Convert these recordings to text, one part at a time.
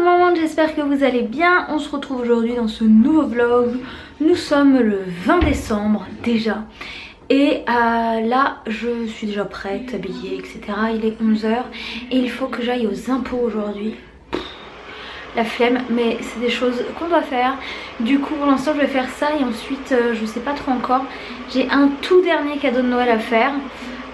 le monde, j'espère que vous allez bien. On se retrouve aujourd'hui dans ce nouveau vlog. Nous sommes le 20 décembre déjà. Et là je suis déjà prête, habillée, etc. Il est 11 h et il faut que j'aille aux impôts aujourd'hui. La flemme, mais c'est des choses qu'on doit faire. Du coup pour l'instant je vais faire ça et ensuite je sais pas trop encore. J'ai un tout dernier cadeau de Noël à faire.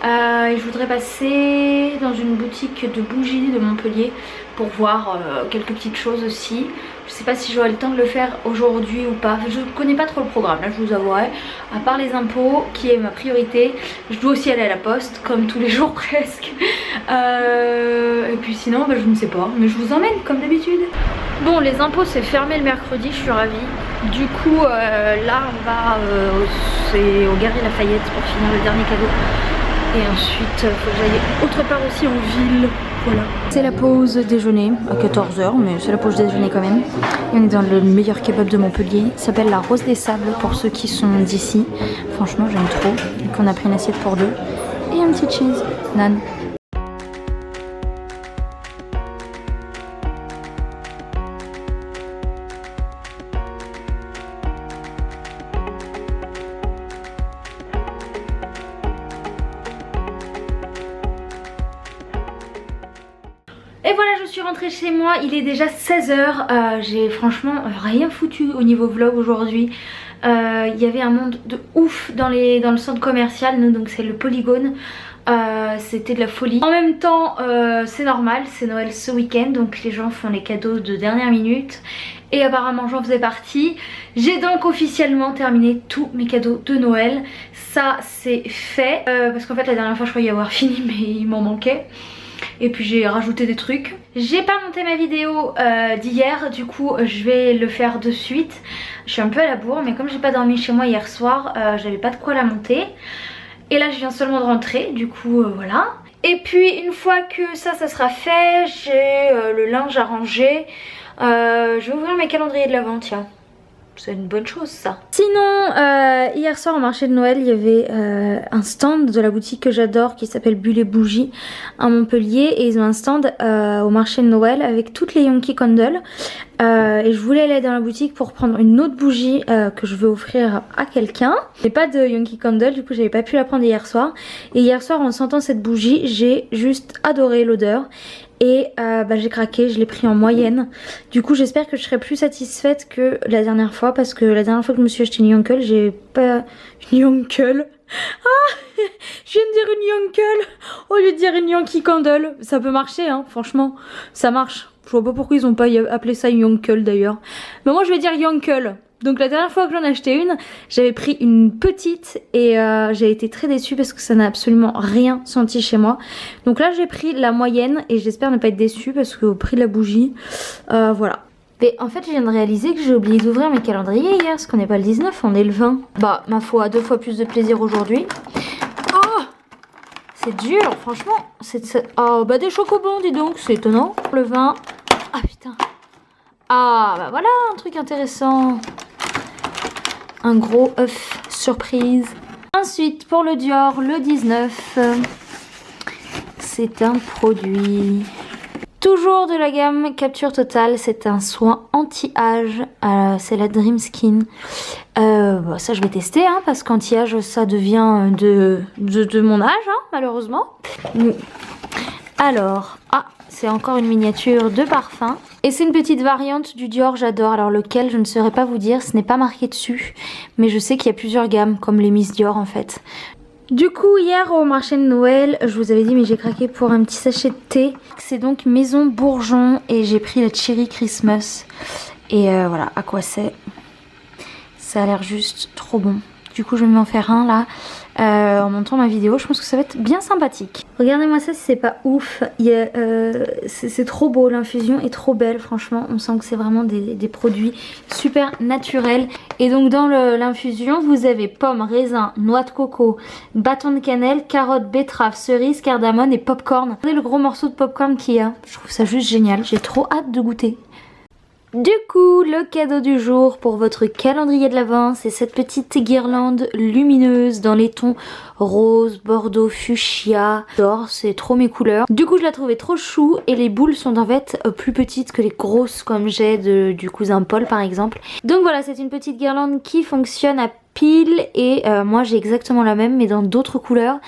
Je voudrais passer dans une boutique de bougies de Montpellier pour voir quelques petites choses aussi. Je sais pas si j'aurai le temps de le faire aujourd'hui ou pas. Je connais pas trop le programme, là je vous avouerai. À part les impôts qui est ma priorité, je dois aussi aller à la poste comme tous les jours presque. Et puis sinon je ne sais pas, mais je vous emmène comme d'habitude. Bon, les impôts c'est fermé le mercredi, je suis ravie. Du coup là on va au Galeries Lafayette pour finir le dernier cadeau. Et ensuite il faut que j'aille autre part aussi en ville. Voilà. C'est la pause déjeuner à 14 h, mais c'est la pause déjeuner quand même. Et on est dans le meilleur kebab de Montpellier. Ça s'appelle la Rose des Sables pour ceux qui sont d'ici. Franchement j'aime trop. Donc on a pris une assiette pour deux. Et un petit cheese naan. Et voilà, je suis rentrée chez moi, il est déjà 16 h. J'ai franchement rien foutu au niveau vlog aujourd'hui. Il y avait un monde de ouf dans le centre commercial, nous, donc c'est le Polygone. C'était de la folie. En même temps c'est normal, c'est Noël ce week-end, donc les gens font les cadeaux de dernière minute. Et apparemment j'en faisais partie. J'ai donc officiellement terminé tous mes cadeaux de Noël. Ça c'est fait, parce qu'en fait la dernière fois je croyais y avoir fini mais il m'en manquait. Et puis j'ai rajouté des trucs. J'ai pas monté ma vidéo d'hier, du coup je vais le faire de suite. Je suis un peu à la bourre, mais comme j'ai pas dormi chez moi hier soir, j'avais pas de quoi la monter. Et là je viens seulement de rentrer, du coup voilà. Et puis une fois que ça sera fait, j'ai le linge à ranger. Je vais ouvrir mes calendriers de l'Avent, tiens. C'est une bonne chose ça. Sinon hier soir au marché de Noël il y avait un stand de la boutique que j'adore qui s'appelle Bulle et Bougie à Montpellier. Et ils ont un stand au marché de Noël avec toutes les Yankee Candle. Et je voulais aller dans la boutique pour prendre une autre bougie que je veux offrir à quelqu'un. J'ai pas de Yankee Candle, du coup j'avais pas pu la prendre hier soir. Et hier soir en sentant cette bougie j'ai juste adoré l'odeur. Et j'ai craqué, je l'ai pris en moyenne. Du coup j'espère que je serai plus satisfaite que la dernière fois. Parce que la dernière fois que je me suis acheté une Yonkel, j'ai pas... Une Yonkel. Ah, je viens de dire une Yonkel au lieu de dire une Yankee Candle. Ça peut marcher hein, franchement, ça marche. Je vois pas pourquoi ils ont pas appelé ça une Yonkel d'ailleurs. Mais moi je vais dire Yonkel. Donc la dernière fois que j'en ai acheté une, j'avais pris une petite et j'ai été très déçue parce que ça n'a absolument rien senti chez moi. Donc là j'ai pris la moyenne et j'espère ne pas être déçue parce qu'au prix de la bougie, voilà. Mais en fait je viens de réaliser que j'ai oublié d'ouvrir mes calendriers hier parce qu'on n'est pas le 19, on est le 20. Bah ma foi, 2 fois plus de plaisir aujourd'hui. Oh, c'est dur franchement. Oh bah des chocobons dis donc, c'est étonnant. Le 20, ah putain. Ah bah voilà un truc intéressant. Un gros œuf surprise. Ensuite pour le Dior, le 19, c'est un produit toujours de la gamme Capture Totale. C'est un soin anti-âge, c'est la Dream Skin. Ça je vais tester hein, parce qu'anti-âge ça devient de mon âge hein, malheureusement. Alors, c'est encore une miniature de parfum. Et c'est une petite variante du Dior, j'adore. Alors lequel, je ne saurais pas vous dire, ce n'est pas marqué dessus. Mais je sais qu'il y a plusieurs gammes, comme les Miss Dior en fait. Du coup, hier au marché de Noël, je vous avais dit, mais j'ai craqué pour un petit sachet de thé. C'est donc Maison Bourgeon et j'ai pris la Cherry Christmas. Et voilà, à quoi c'est. Ça a l'air juste trop bon. Du coup, je vais m'en faire un là. En montant ma vidéo, je pense que ça va être bien sympathique. Regardez-moi ça si c'est pas ouf. C'est trop beau, l'infusion est trop belle franchement. On sent que c'est vraiment des produits super naturels. Et donc dans l'infusion vous avez pommes, raisins, noix de coco, bâton de cannelle, carottes, betteraves, cerises, cardamone et popcorn. Regardez le gros morceau de popcorn qu'il y a. Je trouve ça juste génial, j'ai trop hâte de goûter. Du coup, le cadeau du jour pour votre calendrier de l'Avent, c'est cette petite guirlande lumineuse dans les tons rose, bordeaux, fuchsia, d'or, c'est trop mes couleurs. Du coup, je la trouvais trop chou et les boules sont en fait plus petites que les grosses comme j'ai du cousin Paul par exemple. Donc voilà, c'est une petite guirlande qui fonctionne à pile et moi j'ai exactement la même mais dans d'autres couleurs.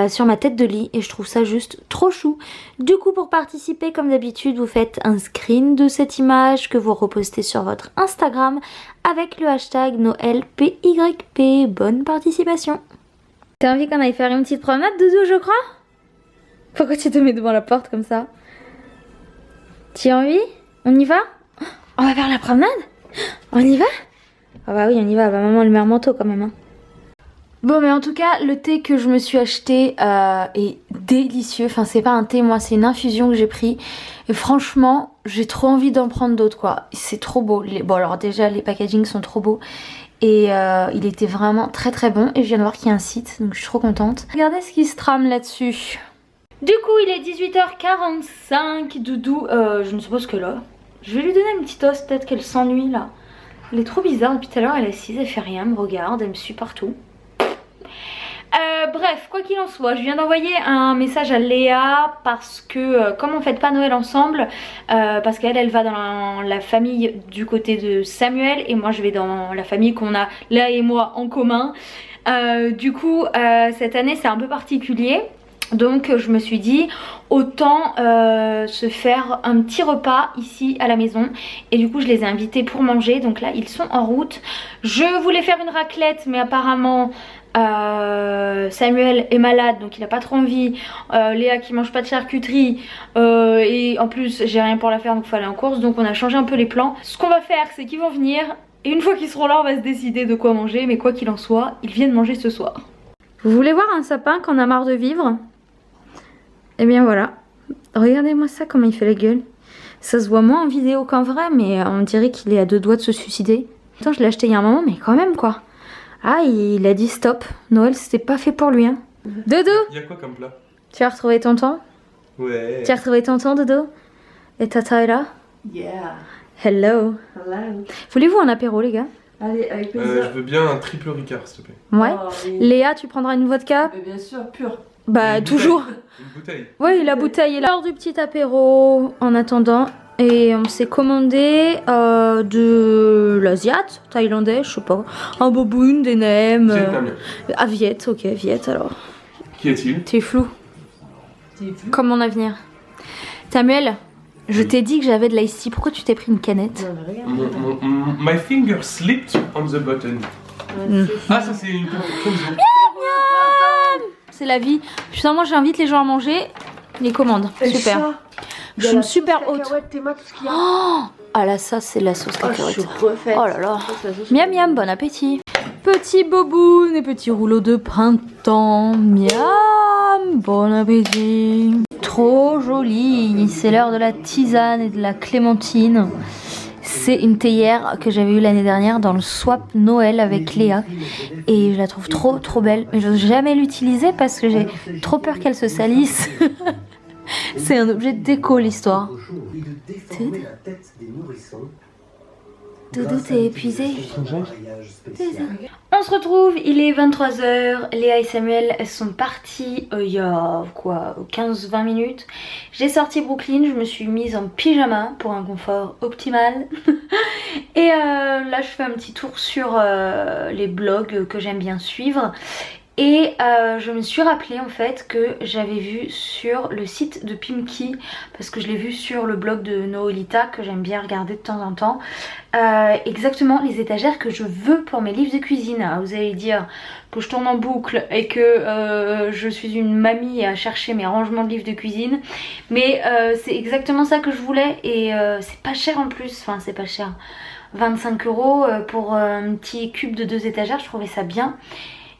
Sur ma tête de lit et je trouve ça juste trop chou. Du coup, pour participer comme d'habitude, vous faites un screen de cette image que vous repostez sur votre Instagram avec le hashtag NoëlPYP. Bonne participation. T'as envie qu'on aille faire une petite promenade, Doudou, je crois? Pourquoi tu te mets devant la porte comme ça? Tu as envie? On y va? On va faire la promenade? On y va? Ah bah oui, on y va. Bah maman, elle met un manteau quand même hein. Bon mais en tout cas le thé que je me suis acheté est délicieux, enfin c'est pas un thé moi c'est une infusion que j'ai pris et franchement j'ai trop envie d'en prendre d'autres quoi, c'est trop beau. Bon alors déjà les packagings sont trop beaux et il était vraiment très très bon et je viens de voir qu'il y a un site donc je suis trop contente. Regardez ce qui se trame là-dessus. Du coup il est 18h45, Doudou je ne sais pas ce qu'elle a. Je vais lui donner une petite os, peut-être qu'elle s'ennuie là. Elle est trop bizarre depuis tout à l'heure, elle est assise, elle fait rien, elle me regarde, elle me suit partout. Bref, quoi qu'il en soit, je viens d'envoyer un message à Léa parce que comme on fête pas Noël ensemble, parce qu'elle va dans la famille du côté de Samuel et moi je vais dans la famille qu'on a Léa et moi en commun. Du coup cette année c'est un peu particulier. Donc je me suis dit autant se faire un petit repas ici à la maison. Et du coup je les ai invités pour manger. Donc là ils sont en route. Je voulais faire une raclette mais apparemment Samuel est malade donc il a pas trop envie. Léa qui mange pas de charcuterie et en plus j'ai rien pour la faire donc il faut aller en course. Donc on a changé un peu les plans. Ce qu'on va faire c'est qu'ils vont venir et une fois qu'ils seront là on va se décider de quoi manger. Mais quoi qu'il en soit ils viennent manger ce soir. Vous voulez voir un sapin qu'on a marre de vivre? Et bien voilà, regardez-moi ça comment il fait la gueule. Ça se voit moins en vidéo qu'en vrai mais on dirait qu'il est à deux doigts de se suicider. Attends je l'ai acheté il y a un moment mais quand même quoi. Ah il a dit stop, Noël c'était pas fait pour lui hein. Dodo, il y a quoi comme plat? Tu as retrouvé tonton? Ouais. Tu as retrouvé tonton Dodo? Et Tata est là? Yeah. Hello. Hello. Voulez-vous un apéro les gars? Allez, avec plaisir. Je veux bien un triple Ricard s'il te plaît. Ouais. Oh, oui. Léa tu prendras une vodka? Mais bien sûr, pur. Bah Une toujours. bouteille. Une bouteille. Oui la bouteille est là. L'heure du petit apéro en attendant. Et on s'est commandé de l'asiat, thaïlandais, je sais pas, un boboon, des nems, Viet, ok, Viet alors. Qui est-il? T'es flou. Comme mon avenir. Samuel, je t'ai dit que j'avais de l'ice tea, pourquoi tu t'es pris une canette? Non, mais regarde. My finger slipped on the button. Ah ça c'est une provision. C'est la vie. Putain moi j'invite les gens à manger, les commandes, super. Je suis une super haute. Oh ah là ça c'est la sauce cacahuète. Oh là là. Miam miam, bon appétit. Petit boboon et petit rouleau de printemps. Miam, bon appétit. Trop joli. C'est l'heure de la tisane et de la clémentine. C'est une théière que j'avais eue l'année dernière dans le swap Noël avec Léa. Et je la trouve trop trop belle. Mais je n'ose jamais l'utiliser parce que j'ai trop peur qu'elle se salisse. C'est un objet de déco l'histoire. Doudou, t'es épuisé? On se retrouve, il est 23h, Léa et Samuel sont partis il y a quoi 15-20 minutes. J'ai sorti Brooklyn, je me suis mise en pyjama pour un confort optimal. Et là je fais un petit tour sur les blogs que j'aime bien suivre. Et je me suis rappelé en fait que j'avais vu sur le site de Pimki, parce que je l'ai vu sur le blog de Noelita que j'aime bien regarder de temps en temps, exactement les étagères que je veux pour mes livres de cuisine. Alors vous allez dire que je tourne en boucle et que je suis une mamie à chercher mes rangements de livres de cuisine, mais c'est exactement ça que je voulais et c'est pas cher en plus, enfin c'est pas cher, 25 € pour un petit cube de 2 étagères, je trouvais ça bien.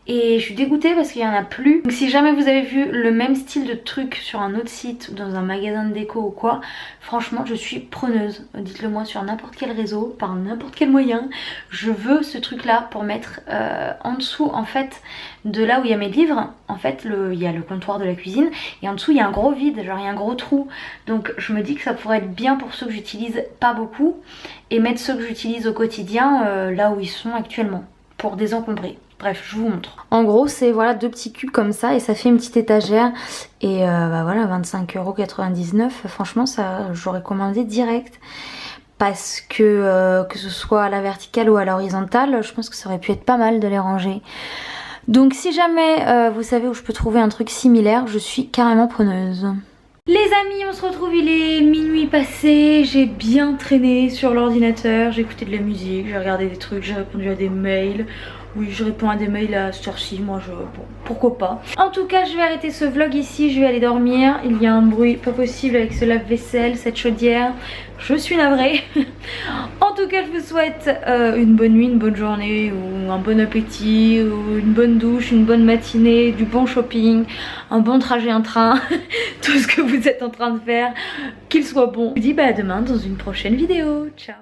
et je suis dégoûtée parce qu'il y en a plus. Donc si jamais vous avez vu le même style de truc sur un autre site ou dans un magasin de déco ou quoi, franchement je suis preneuse. Dites-le moi sur n'importe quel réseau, par n'importe quel moyen. Je veux ce truc là pour mettre en dessous en fait de là où il y a mes livres. En fait il y a le comptoir de la cuisine et en dessous il y a un gros vide, genre il y a un gros trou. Donc je me dis que ça pourrait être bien pour ceux que j'utilise pas beaucoup et mettre ceux que j'utilise au quotidien là où ils sont actuellement pour désencombrer. Bref, je vous montre. En gros, c'est voilà 2 petits cubes comme ça et ça fait une petite étagère. Et bah voilà, 25,99 €. Franchement, ça j'aurais commandé direct. Parce que ce soit à la verticale ou à l'horizontale, je pense que ça aurait pu être pas mal de les ranger. Donc si jamais vous savez où je peux trouver un truc similaire, je suis carrément preneuse. Les amis, on se retrouve, il est minuit passé, j'ai bien traîné sur l'ordinateur, j'ai écouté de la musique, j'ai regardé des trucs, j'ai répondu à des mails. Oui, je réponds à des mails à cette heure-ci, moi bon, pourquoi pas. En tout cas, je vais arrêter ce vlog ici, je vais aller dormir. Il y a un bruit pas possible avec ce lave-vaisselle, cette chaudière. Je suis navrée. En tout cas, je vous souhaite une bonne nuit, une bonne journée, ou un bon appétit, ou une bonne douche, une bonne matinée, du bon shopping, un bon trajet en train. Tout ce que vous êtes en train de faire, qu'il soit bon. Je vous dis à demain dans une prochaine vidéo. Ciao.